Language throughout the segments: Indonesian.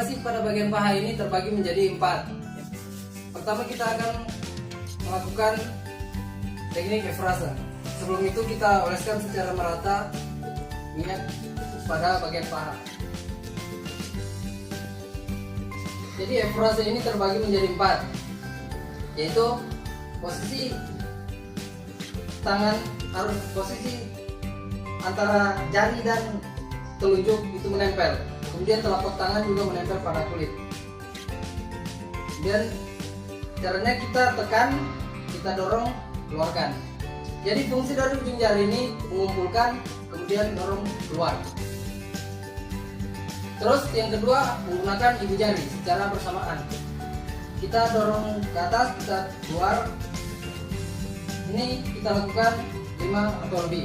Vibrasi pada bagian paha ini terbagi menjadi 4. Pertama kita akan melakukan teknik Efrase. Sebelum itu kita oleskan secara merata minyak pada bagian paha. Jadi Efrase ini terbagi menjadi 4, yaitu posisi tangan harus posisi antara jari dan telunjuk itu menempel. Kemudian telapak tangan juga menempel pada kulit. Kemudian caranya kita tekan, kita dorong, keluarkan. Jadi fungsi dari ujung jari ini mengumpulkan, kemudian dorong keluar. Terus yang kedua menggunakan ibu jari secara bersamaan. Kita dorong ke atas, kita keluar. Ini kita lakukan 5 atau lebih.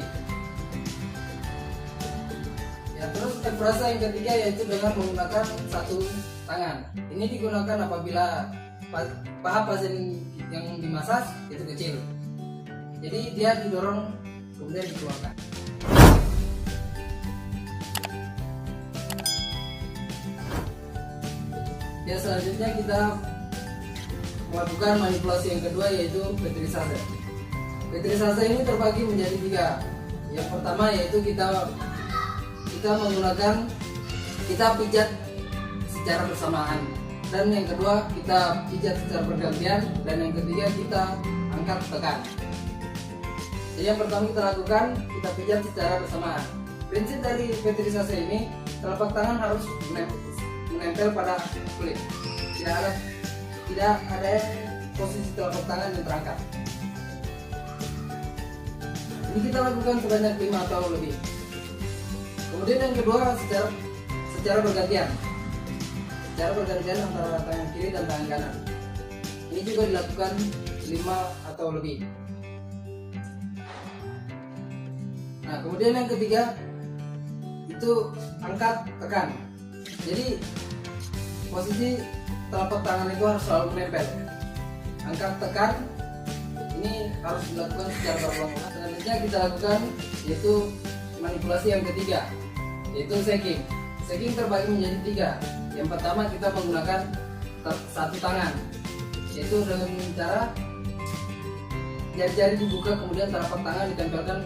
Ya, terus Efrase yang ketiga yaitu dengan menggunakan satu tangan. Ini digunakan apabila paha pasien yang dimasas itu kecil. Jadi dia didorong kemudian dikeluarkan. Ya, selanjutnya kita melakukan manipulasi yang kedua yaitu Petrisase. Petrisase ini terbagi menjadi 3. Yang pertama yaitu kita menggunakan, kita pijat secara bersamaan, dan yang kedua kita pijat secara bergantian, dan yang ketiga kita angkat tekan. Jadi yang pertama kita lakukan, kita pijat secara bersamaan. Prinsip dari Petrisase ini, telapak tangan harus menempel pada kulit. Tidak ada posisi telapak tangan yang terangkat. Ini kita lakukan sebanyak 5 atau lebih. Kemudian yang kedua secara bergantian antara tangan kiri dan tangan kanan. Ini juga dilakukan 5 atau lebih. Nah, kemudian yang ketiga itu angkat tekan. Jadi posisi telapak tangan itu harus selalu menempel. Angkat tekan ini harus dilakukan secara berulang-ulang. Selanjutnya kita lakukan yaitu manipulasi yang ketiga, yaitu shaking. Shaking terbagi menjadi 3. Yang pertama kita menggunakan satu tangan, yaitu dengan cara jari-jari dibuka, kemudian telapak tangan ditempelkan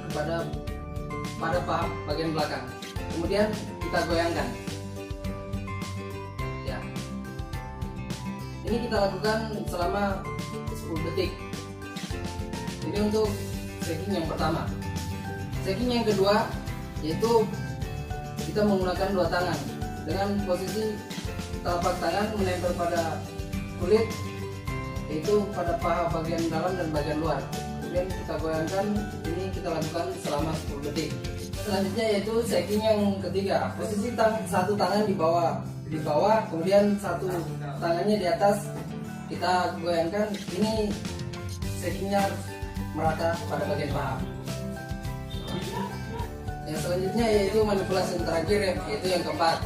pada paha bagian belakang. Kemudian kita goyangkan. Ya. Ini kita lakukan selama 10 detik. Ini untuk shaking yang pertama. Shaking yang kedua yaitu kita menggunakan 2 tangan dengan posisi telapak tangan menempel pada kulit, yaitu pada paha bagian dalam dan bagian luar. Kemudian kita goyangkan. Ini kita lakukan selama 10 detik. Selanjutnya yaitu shaking yang ketiga. Posisi satu tangan di bawah, kemudian satu tangannya di atas. Kita goyangkan. Ini shakingnya merata pada bagian paha. Yang selanjutnya yaitu manipulasi yang terakhir, yaitu yang keempat.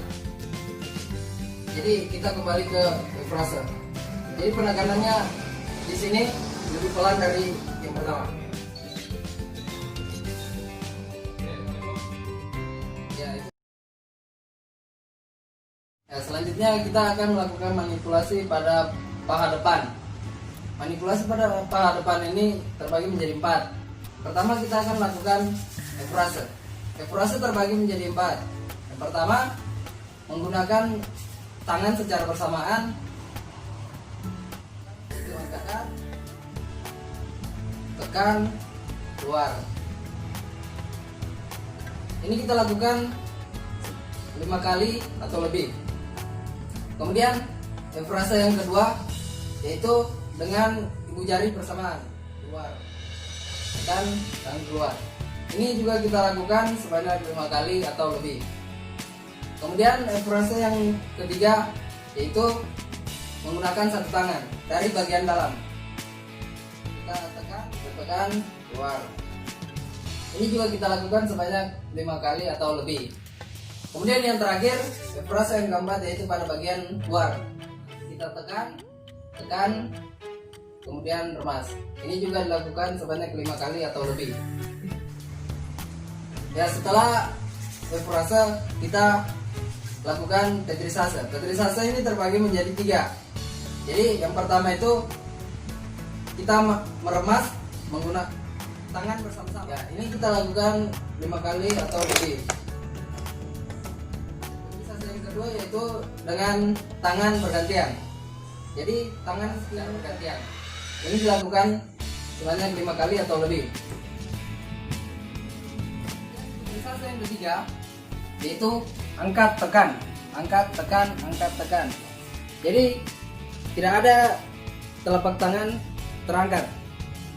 Jadi kita kembali ke Efrase. Jadi penekanannya di sini lebih pelan dari yang pertama. Selanjutnya kita akan melakukan manipulasi pada paha depan. Manipulasi pada paha depan ini terbagi menjadi 4. Pertama kita akan melakukan Efrase. Efrase terbagi menjadi 4. Yang pertama menggunakan tangan secara bersamaan. Tekan, keluar. Ini kita lakukan 5 kali atau lebih. Kemudian Efrase yang kedua yaitu dengan ibu jari bersamaan, keluar, tekan, dan keluar. Ini juga kita lakukan sebanyak 5 kali atau lebih. Kemudian Efrase yang ketiga yaitu menggunakan satu tangan dari bagian dalam. Kita tekan, keluar. Ini juga kita lakukan sebanyak 5 kali atau lebih. Kemudian yang terakhir Efrase yang keempat yaitu pada bagian luar. Kita tekan, kemudian remas. Ini juga dilakukan sebanyak 5 kali atau lebih. Ya, setelah Efrase kita lakukan tetrisase. Tetrisase ini terbagi menjadi 3. Jadi yang pertama itu kita meremas menggunakan tangan bersama-sama. Ya, ini kita lakukan 5 kali atau lebih. Tetrisase yang kedua yaitu dengan tangan bergantian. Jadi tangan bergantian. Ini dilakukan sebanyak 5 kali atau lebih. Tetrisase yang ketiga yaitu angkat tekan, angkat tekan, angkat tekan. Jadi tidak ada telapak tangan terangkat.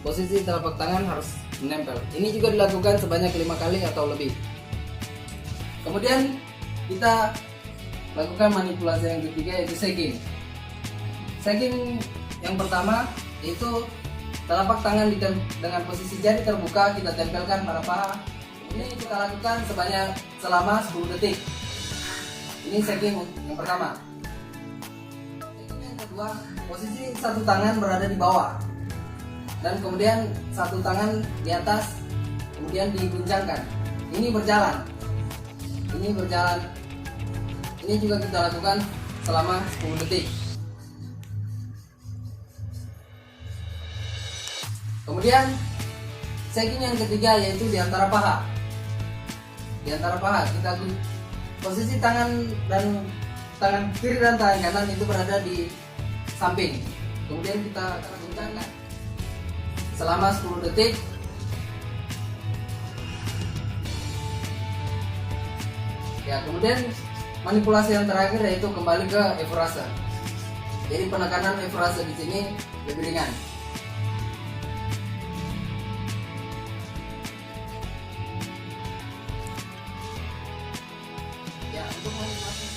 Posisi telapak tangan harus menempel. Ini juga dilakukan sebanyak 5 kali atau lebih. Kemudian kita lakukan manipulasi yang ketiga yaitu shaking. Shaking yang pertama yaitu telapak tangan dengan posisi jari terbuka kita tempelkan pada paha. Ini kita lakukan selama 10 detik. Ini shaking yang pertama. Shaking yang kedua, posisi satu tangan berada di bawah dan kemudian satu tangan di atas, kemudian diguncangkan. Ini berjalan. Ini berjalan. Ini juga kita lakukan selama 10 detik. Kemudian shaking yang ketiga yaitu di antara paha. Di antara paha kita posisi tangan kiri dan tangan kanan itu berada di samping. Kemudian kita guncangkan selama 10 detik. Ya, kemudian manipulasi yang terakhir yaitu kembali ke efrase. Jadi penekanan efrase di sini lebih ringan. Ya, untuk manipulasi